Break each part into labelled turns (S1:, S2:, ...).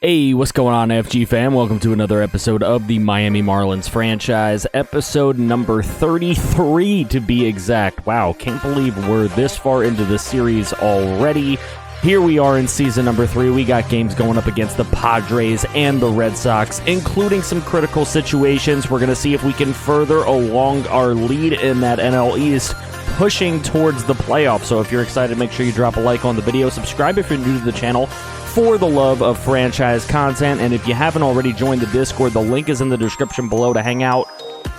S1: Hey, what's going on, FG fam? Welcome to another episode of the Miami Marlins franchise, episode number 33 to be exact. Wow, can't believe we're this far into the series already. Here we are in season number 3. We got games going up against the Padres and the Red Sox, including some critical situations. We're going to see if we can further along our lead in that NL East, pushing towards the playoffs. So if you're excited, make sure you drop a like on the video. Subscribe if you're new to the channel for the love of franchise content. And if you haven't already joined the Discord, the link is in the description below to hang out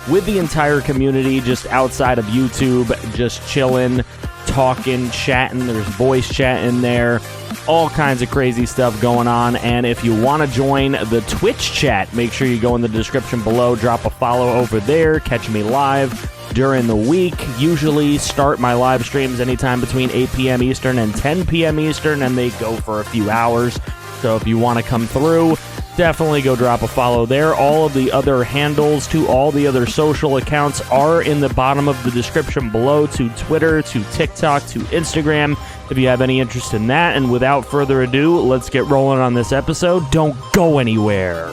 S1: with the entire community just outside of YouTube, just chilling, talking, chatting. There's voice chat in there, all kinds of crazy stuff going on. And if you want to join the Twitch chat, make sure you go in the description below, drop a follow over there, catch me live during the week. Usually start my live streams anytime between 8 p.m. Eastern and 10 p.m. Eastern, and they go for a few hours. So if you want to come through, definitely go drop a follow there. All of the other handles to all the other social accounts are in the bottom of the description below, to Twitter, to TikTok, to Instagram, if you have any interest in that. And without further ado, let's get rolling on this episode. Don't go anywhere.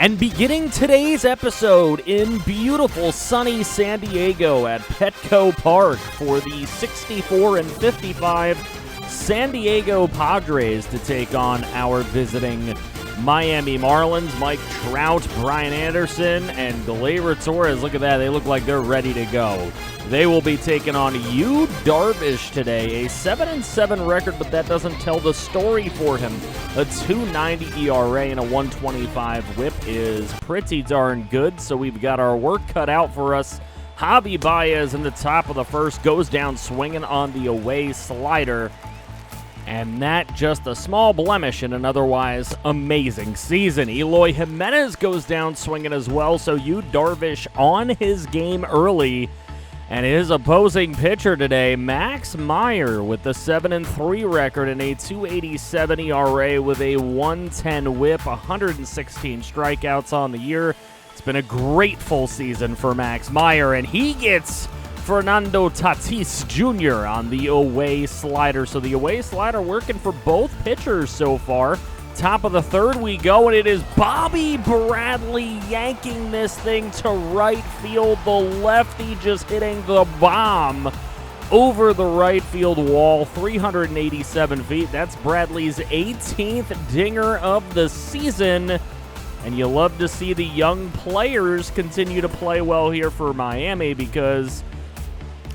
S1: And beginning today's episode in beautiful sunny San Diego at Petco Park for the 64-55 San Diego Padres to take on our visiting Miami Marlins. Mike Trout, Brian Anderson, and Gleyber Torres. Look at that. They look like they're ready to go. They will be taking on Yu Darvish today. A 7-7 record, but that doesn't tell the story for him. A 2.90 ERA and a 1.25 whip is pretty darn good, so we've got our work cut out for us. Javi Baez in the top of the first goes down swinging on the away slider. And that just a small blemish in an otherwise amazing season. Eloy Jimenez goes down swinging as well, so Yu Darvish on his game early. And his opposing pitcher today, Max Meyer, with the 7-3 record and a 2.87 ERA with a 1.10 whip, 116 strikeouts on the year. It's been a great full season for Max Meyer, and he gets Fernando Tatis Jr. on the away slider. So the away slider working for both pitchers so far. Top of the third we go, and it is Bobby Bradley yanking this thing to right field. The lefty just hitting the bomb over the right field wall, 387 feet. That's Bradley's 18th dinger of the season. And you love to see the young players continue to play well here for Miami because,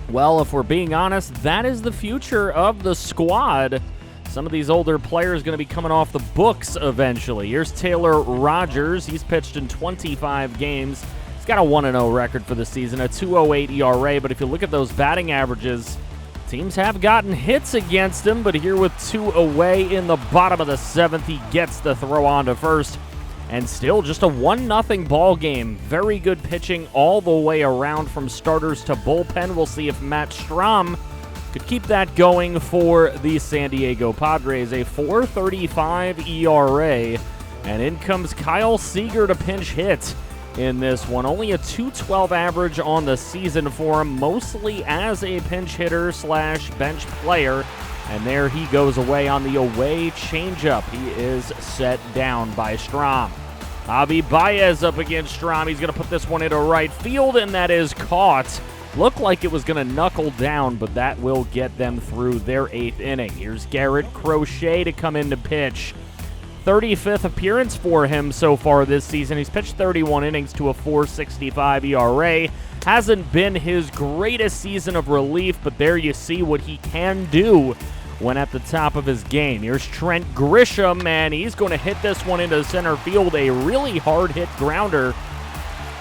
S1: well, if we're being honest, that is the future of the squad. Some of these older players going to be coming off the books eventually. Here's Taylor Rogers. He's pitched in 25 games. He's got a 1-0 record for the season, a 2.08 ERA. But if you look at those batting averages, teams have gotten hits against him. But here with 2 away in the bottom of the 7th, he gets the throw on to first. And still just a 1-0 ball game. Very good pitching all the way around from starters to bullpen. We'll see if Matt Strahm could keep that going for the San Diego Padres. A 4.35 ERA. And in comes Kyle Seager to pinch hit in this one. Only a 2.12 average on the season for him, mostly as a pinch hitter slash bench player. And there he goes away on the away changeup. He is set down by Strahm. Javi Baez up against Strahm. He's going to put this one into right field, and that is caught. Looked like it was going to knuckle down, but that will get them through their 8th inning. Here's Garrett Crochet to come in to pitch. 35th appearance for him so far this season. He's pitched 31 innings to a 4.65 ERA. Hasn't been his greatest season of relief, but there you see what he can do when at the top of his game. Here's Trent Grisham, and he's going to hit this one into center field. A really hard-hit grounder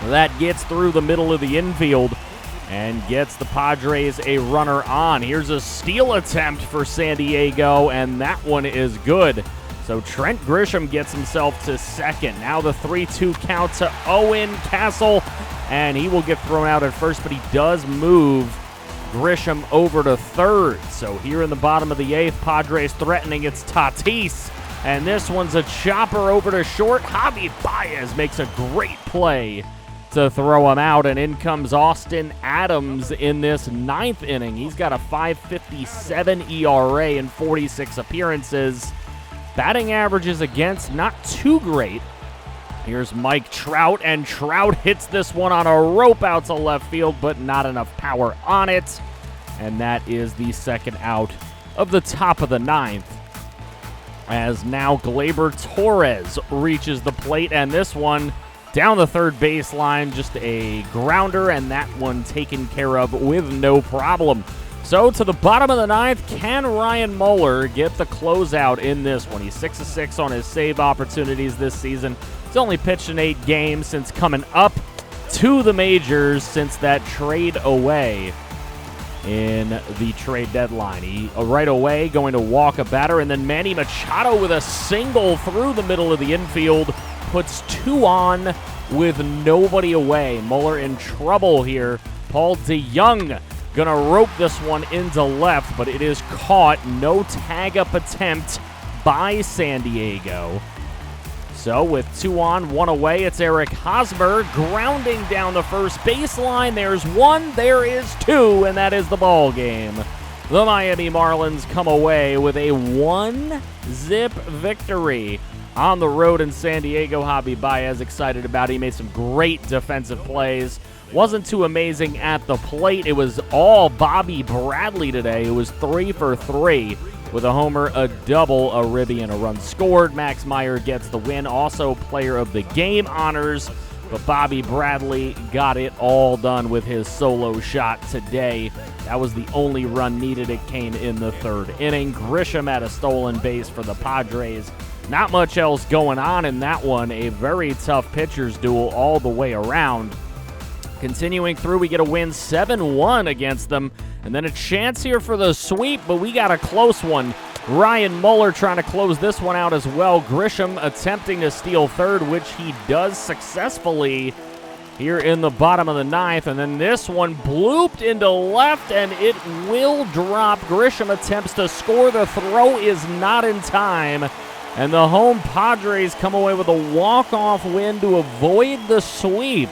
S1: that gets through the middle of the infield and gets the Padres a runner on. Here's a steal attempt for San Diego, and that one is good. So Trent Grisham gets himself to second. Now the 3-2 count to Owen Castle, and he will get thrown out at first, but he does move Grisham over to third. So here in the bottom of the 8th, Padres threatening. It's Tatis. And this one's a chopper over to short. Javi Baez makes a great play to throw him out. And in comes Austin Adams in this 9th inning. He's got a 5.57 ERA in 46 appearances. Batting averages against, not too great. Here's Mike Trout, and Trout hits this one on a rope out to left field, but not enough power on it. And that is the second out of the top of the 9th. As now Gleyber Torres reaches the plate, and this one down the third baseline, just a grounder, and that one taken care of with no problem. So to the bottom of the 9th, can Ryan Muller get the closeout in this one? He's 6-6 on his save opportunities this season. He's only pitched in 8 games since coming up to the majors since that trade away in the trade deadline. He right away going to walk a batter, and then Manny Machado with a single through the middle of the infield puts 2 on with nobody away. Muller in trouble here. Paul DeJong gonna rope this one into left, but it is caught. No tag-up attempt by San Diego. So with 2 on, 1 away, it's Eric Hosmer grounding down the first baseline. There's 1, there is 2, and that is the ball game. The Miami Marlins come away with a 1-zip victory on the road in San Diego. Javi Baez excited about it. He made some great defensive plays. Wasn't too amazing at the plate. It was all Bobby Bradley today. It was 3 for 3. With a homer, a double, a ribby, and a run scored. Max Meyer gets the win. Also player of the game honors. But Bobby Bradley got it all done with his solo shot today. That was the only run needed. It came in the 3rd inning. Grisham had a stolen base for the Padres. Not much else going on in that one. A very tough pitcher's duel all the way around. Continuing through, we get a win 7-1 against them. And then a chance here for the sweep, but we got a close one. Ryan Muller trying to close this one out as well. Grisham attempting to steal third, which he does successfully here in the bottom of the 9th. And then this one blooped into left, and it will drop. Grisham attempts to score. The throw is not in time. And the home Padres come away with a walk-off win to avoid the sweep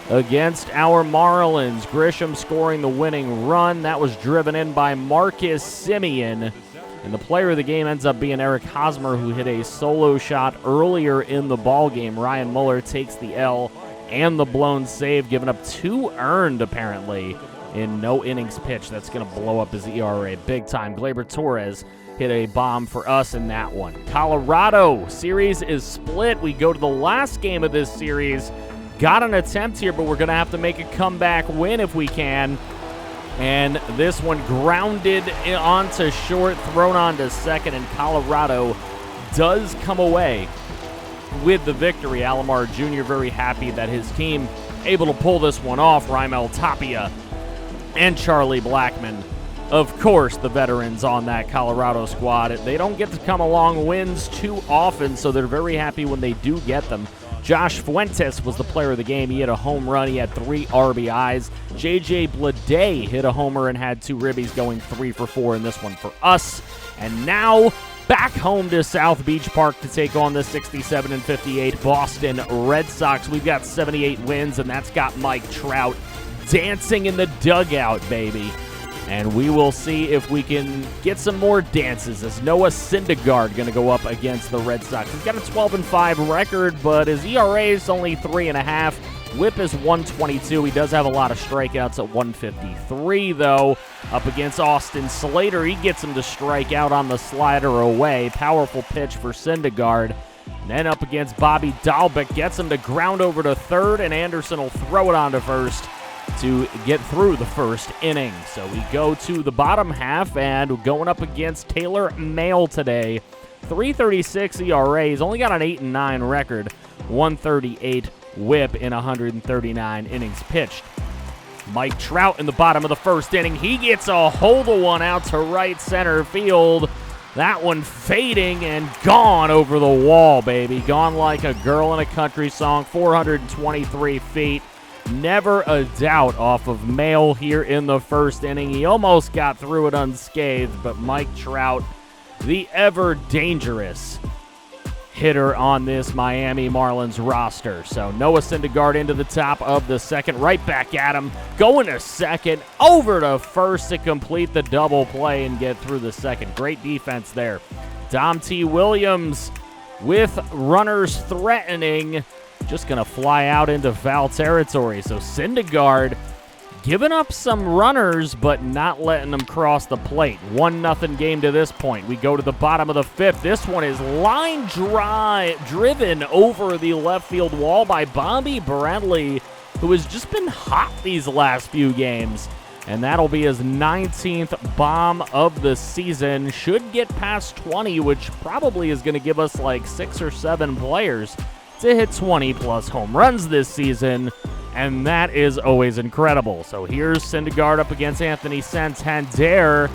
S1: against our Marlins. Grisham scoring the winning run. That was driven in by Marcus Semien. And the player of the game ends up being Eric Hosmer, who hit a solo shot earlier in the ballgame. Ryan Muller takes the L and the blown save, giving up 2 earned, apparently, in no innings pitched. That's going to blow up his ERA big time. Gleyber Torres hit a bomb for us in that one. Colorado series is split. We go to the last game of this series. Got an attempt here, but we're going to have to make a comeback win if we can. And this one grounded onto short, thrown onto second, and Colorado does come away with the victory. Alomar Jr. very happy that his team able to pull this one off. Raimel Tapia and Charlie Blackmon, of course, the veterans on that Colorado squad. They don't get to come along wins too often, so they're very happy when they do get them. Josh Fuentes was the player of the game. He hit a home run. He had 3 RBIs. J.J. Bleday hit a homer and had 2 ribbies, going 3 for 4 in this one for us. And now back home to South Beach Park to take on the 67-58 Boston Red Sox. We've got 78 wins, and that's got Mike Trout dancing in the dugout, baby. And we will see if we can get some more dances as Noah Syndergaard going to go up against the Red Sox. He's got a 12-5 record, but his ERA is only 3.5. Whip is 122. He does have a lot of strikeouts at 153, though. Up against Austin Slater, he gets him to strike out on the slider away. Powerful pitch for Syndergaard. And then up against Bobby Dahlbeck, gets him to ground over to third, and Anderson will throw it on to first to get through the first inning. So we go to the bottom half, and going up against Taylor Maile today. 3.36 ERA. He's only got an 8-9 record. 138 whip in 139 innings pitched. Mike Trout in the bottom of the first inning. He gets a hold of one out to right center field. That one fading and gone over the wall, baby. Gone like a girl in a country song. 423 feet. Never a doubt off of Mail here in the first inning. He almost got through it unscathed, but Mike Trout, the ever dangerous hitter on this Miami Marlins roster. So Noah Syndergaard into the top of the second, right back at him, going to second, over to first to complete the double play and get through the second. Great defense there. Dom T. Williams with runners threatening, just going to fly out into foul territory. So Syndergaard giving up some runners, but not letting them cross the plate. 1-0 game to this point. We go to the bottom of the fifth. This one is line driven over the left field wall by Bobby Bradley, who has just been hot these last few games. And that'll be his 19th bomb of the season. Should get past 20, which probably is going to give us like 6 or 7 players to hit 20-plus home runs this season. And that is always incredible. So here's Syndergaard up against Anthony Santander.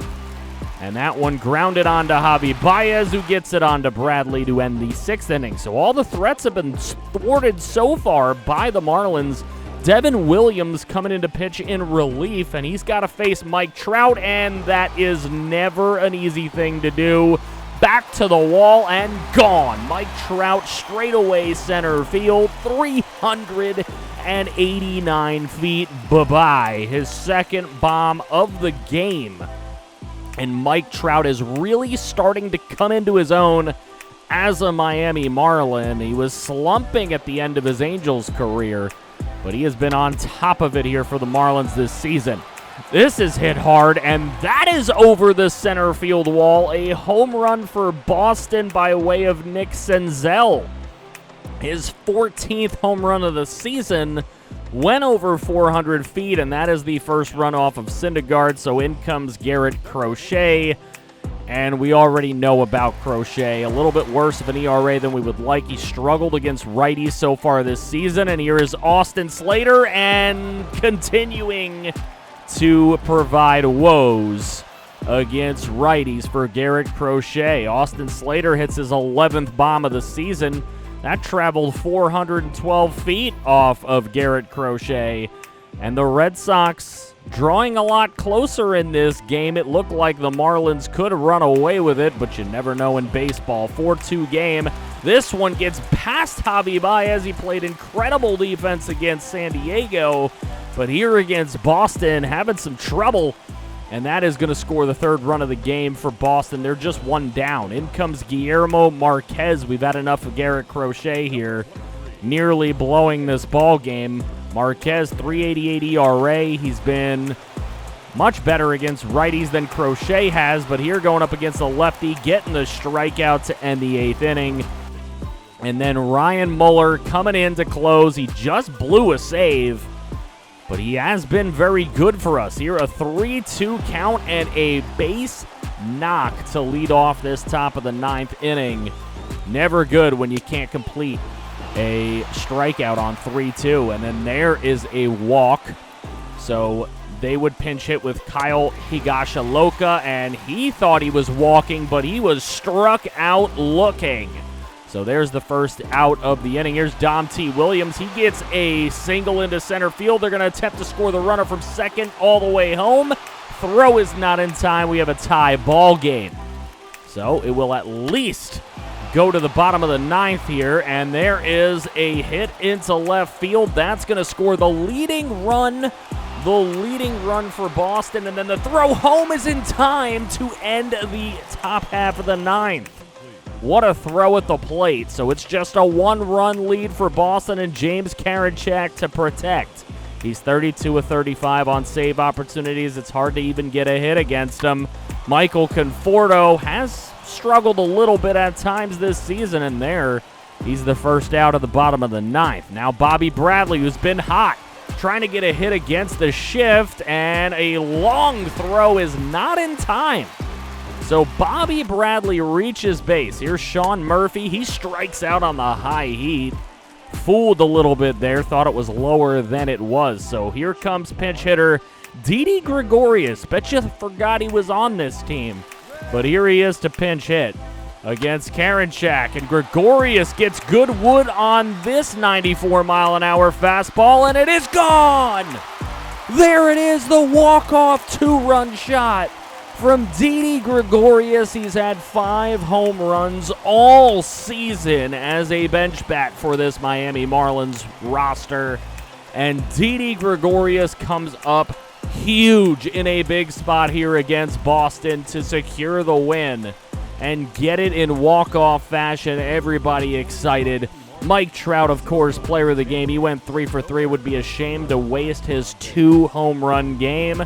S1: And that one grounded onto Javi Baez, who gets it onto Bradley to end the 6th inning. So all the threats have been thwarted so far by the Marlins. Devin Williams coming into pitch in relief, and he's got to face Mike Trout, and that is never an easy thing to do. Back to the wall and gone. Mike Trout straight away center field, 389 feet. Bye-bye. His second bomb of the game. And Mike Trout is really starting to come into his own as a Miami Marlin. He was slumping at the end of his Angels career, but he has been on top of it here for the Marlins this season. This is hit hard, and that is over the center field wall. A home run for Boston by way of Nick Senzel. His 14th home run of the season went over 400 feet, and that is the first run off of Syndergaard. So in comes Garrett Crochet, and we already know about Crochet. A little bit worse of an ERA than we would like. He struggled against righties so far this season, and here is Austin Slater, and continuing to provide woes against righties for Garrett Crochet. Austin Slater hits his 11th bomb of the season. That traveled 412 feet off of Garrett Crochet. And the Red Sox drawing a lot closer in this game. It looked like the Marlins could run away with it, but you never know in baseball. 4-2 game. This one gets past Javi Baez. He played incredible defense against San Diego, but here against Boston, having some trouble, and that is going to score the third run of the game for Boston. They're just one down. In comes Guillermo Marquez. We've had enough of Garrett Crochet here, nearly blowing this ball game. Marquez, 3.88 ERA. He's been much better against righties than Crochet has, but here going up against a lefty, getting the strikeout to end the 8th inning. And then Ryan Muller coming in to close. He just blew a save, but he has been very good for us. Here, a 3-2 count and a base knock to lead off this top of the 9th inning. Never good when you can't complete a strikeout on 3-2. And then there is a walk. So they would pinch hit with Kyle Higashioka, and he thought he was walking, but he was struck out looking. So there's the first out of the inning. Here's Dom T. Williams. He gets a single into center field. They're going to attempt to score the runner from second all the way home. Throw is not in time. We have a tie ball game. So it will at least go to the bottom of the 9th here, and there is a hit into left field. That's going to score the leading run for Boston, and then the throw home is in time to end the top half of the 9th. What a throw at the plate. So it's just a 1-run lead for Boston, and James Karinchak to protect. He's 32 of 35 on save opportunities. It's hard to even get a hit against him. Michael Conforto has struggled a little bit at times this season, and there he's the first out of the bottom of the 9th. Now Bobby Bradley, who's been hot, trying to get a hit against the shift, and a long throw is not in time. So Bobby Bradley reaches base. Here's Sean Murphy. He strikes out on the high heat. Fooled a little bit there. Thought it was lower than it was. So here comes pinch hitter Didi Gregorius. Bet you forgot he was on this team. But here he is to pinch hit. against Karinchak, and Gregorius gets good wood on this 94-mile-an-hour fastball, and it is gone! There it is, the walk-off two-run shot from Didi Gregorius. He's had 5 home runs all season as a bench bat for this Miami Marlins roster, and Didi Gregorius comes up huge in a big spot here against Boston to secure the win and get it in walk-off fashion. Everybody excited. Mike Trout, of course, player of the game. He went 3 for 3. Would be ashamed to waste his 2-home-run game.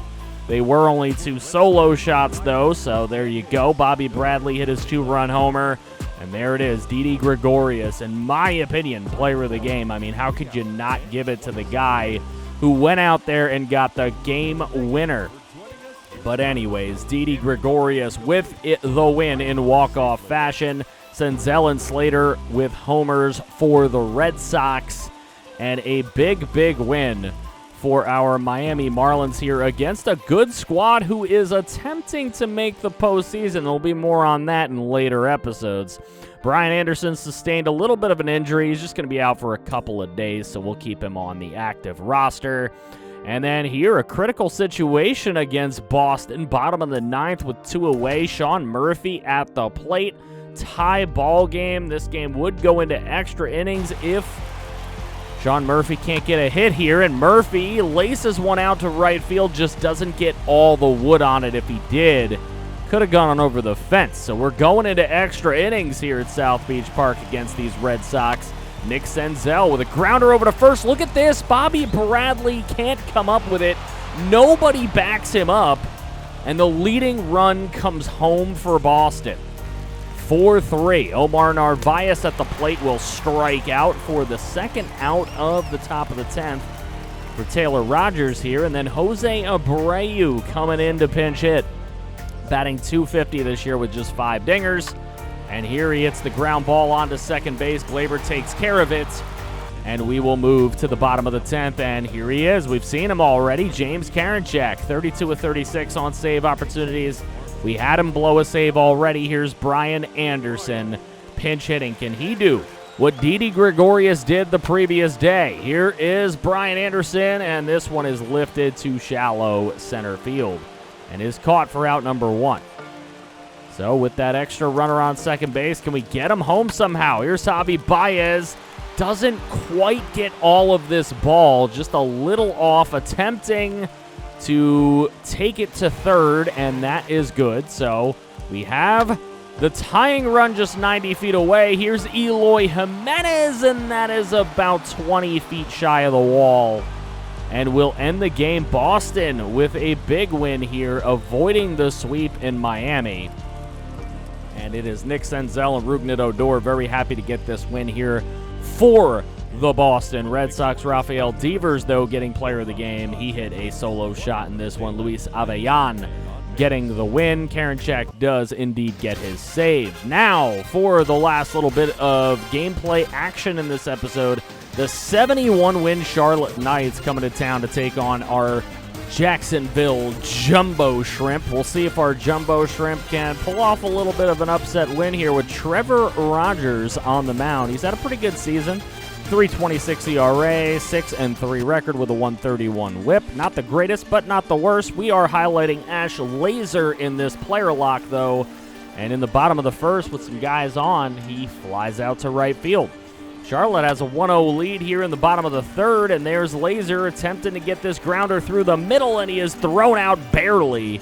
S1: They were only 2 solo shots, though, so there you go. Bobby Bradley hit his 2-run homer, and there it is, Didi Gregorius. In my opinion, player of the game. I mean, how could you not give it to the guy who went out there and got the game winner? But anyways, Didi Gregorius with the win in walk-off fashion. Senzel and Slater with homers for the Red Sox. And a big, big win for our Miami Marlins here against a good squad who is attempting to make the postseason. There'll be more on that in later episodes. Brian Anderson sustained a little bit of an injury. He's just going to be out for a couple of days, so we'll keep him on the active roster. And then here, a critical situation against Boston. Bottom of the 9th with 2 away. Sean Murphy at the plate. Tie ball game. This game would go into extra innings if Sean Murphy can't get a hit here. And Murphy laces one out to right field. Just doesn't get all the wood on it. If he did, could have gone on over the fence. So we're going into extra innings here at South Beach Park against these Red Sox. Nick Senzel with a grounder over to first. Look at this. Bobby Bradley can't come up with it. Nobody backs him up. And the leading run comes home for Boston. 4-3. Omar Narvaez at the plate will strike out for the second out of the top of the 10th for Taylor Rogers here. And then Jose Abreu coming in to pinch hit. Batting .250 this year with just 5 dingers. And here he hits the ground ball onto second base. Glaber takes care of it. And we will move to the bottom of the 10th. And here he is. We've seen him already. James Karinchak, 32 of 36 on save opportunities. We had him blow a save already. Here's Brian Anderson pinch hitting. Can he do what Didi Gregorius did the previous day? Here is Brian Anderson, and this one is lifted to shallow center field and is caught for out number 1. So with that extra runner on second base, can we get him home somehow? Here's Javi Baez. Doesn't quite get all of this ball, just a little off, attempting to take it to third, and that is good. So we have the tying run just 90 feet away. Here's Eloy Jimenez, and that is about 20 feet shy of the wall. And we'll end the game. Boston with a big win here, avoiding the sweep in Miami. And it is Nick Senzel and Rougned Odor very happy to get this win here for the Boston Red Sox. Rafael Devers, though, getting player of the game. He hit a solo shot in this one. Luis Avellanon getting the win. Karinchak does indeed get his save. Now, for the last little bit of gameplay action in this episode, the 71-win Charlotte Knights coming to town to take on our Jacksonville Jumbo Shrimp. We'll see if our Jumbo Shrimp can pull off a little bit of an upset win here with Trevor Rogers on the mound. He's had a pretty good season. 3.26 ERA, 6-3 record with a 131 whip. Not the greatest, but not the worst. We are highlighting Ash Laser in this player lock, though. And in the bottom of the first, with some guys on, he flies out to right field. Charlotte has a 1-0 lead here in the bottom of the third, and there's Laser attempting to get this grounder through the middle, and he is thrown out barely.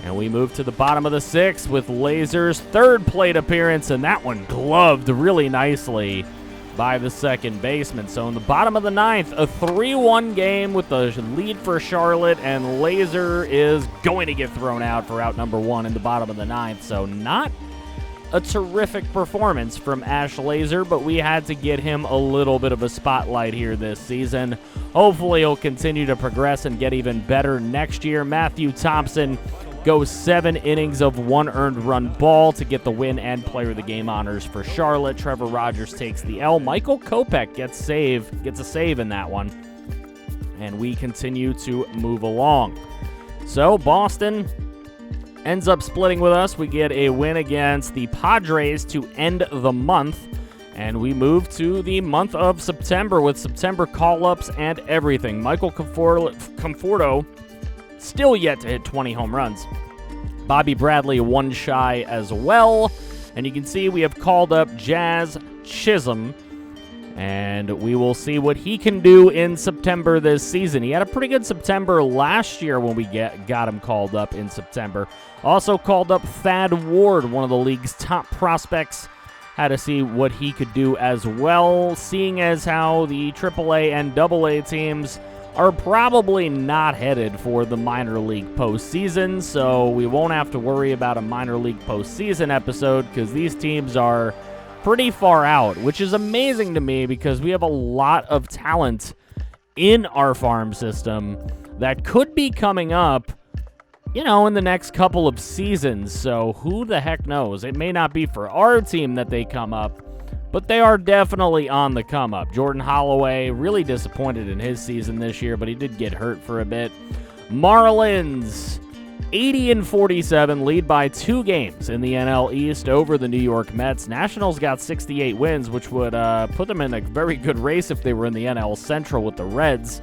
S1: And we move to the bottom of the sixth with Laser's third plate appearance, and that one gloved really nicely by the second baseman. So in the bottom of the ninth, a 3-1 game with the lead for Charlotte, and Laser is going to get thrown out for out number 1 in the bottom of the ninth. So not a terrific performance from Ash Laser, but we had to get him a little bit of a spotlight here this season. Hopefully he'll continue to progress and get even better next year. Matthew Thompson goes 7 innings of 1 earned run ball to get the win and player of the game honors for Charlotte. Trevor Rogers takes the L. Michael Kopech gets a save in that one. And we continue to move along. So Boston ends up splitting with us. We get a win against the Padres to end the month, and we move to the month of September with September call-ups and everything. Michael Conforto still yet to hit 20 home runs. Bobby Bradley one shy as well. And you can see we have called up Jazz Chisholm, and we will see what he can do in September this season. He had a pretty good September last year when we got him called up in September. Also called up Thad Ward, one of the league's top prospects. Had to see what he could do as well, seeing as how the AAA and AA teams are probably not headed for the minor league postseason, so we won't have to worry about a minor league postseason episode because these teams are pretty far out, which is amazing to me because we have a lot of talent in our farm system that could be coming up, you know, in the next couple of seasons. So who the heck knows? It may not be for our team that they come up, but they are definitely on the come up. Jordan Holloway, really disappointed in his season this year, but he did get hurt for a bit. Marlins, 80-47, lead by 2 games in the NL East over the New York Mets. Nationals got 68 wins, which would put them in a very good race if they were in the NL Central with the Reds.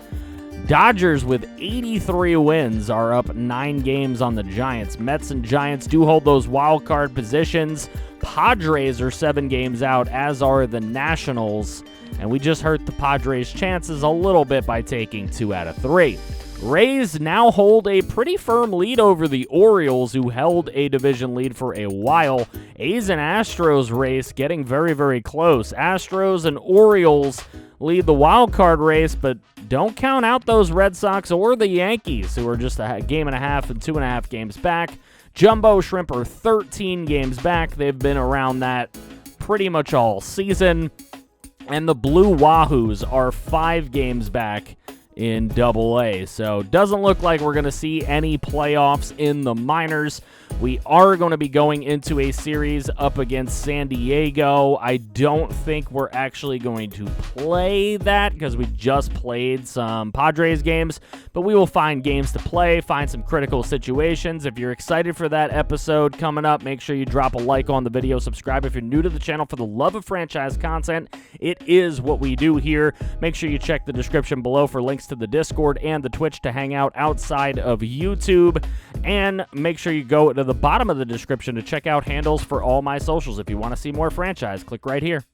S1: Dodgers with 83 wins are up 9 games on the Giants. Mets and Giants do hold those wild card positions. Padres are 7 games out, as are the Nationals. And we just hurt the Padres' chances a little bit by taking 2 out of 3. Rays now hold a pretty firm lead over the Orioles, who held a division lead for a while. A's and Astros race getting very, very close. Astros and Orioles lead the wild card race, but don't count out those Red Sox or the Yankees, who are just a game and a half and 2.5 games back. Jumbo Shrimp are 13 games back. They've been around that pretty much all season. And the Blue Wahoos are 5 games back in AA. So doesn't look like we're going to see any playoffs in the minors. We are going to be going into a series up against San Diego. I don't think we're actually going to play that because we just played some Padres games, but we will find games to play, find some critical situations. If you're excited for that episode coming up, make sure you drop a like on the video, subscribe if you're new to the channel for the love of franchise content. It is what we do here. Make sure you check the description below for links to the Discord and the Twitch to hang out outside of YouTube, and make sure you go to the bottom of the description to check out handles for all my socials. If you want to see more franchise, click right here.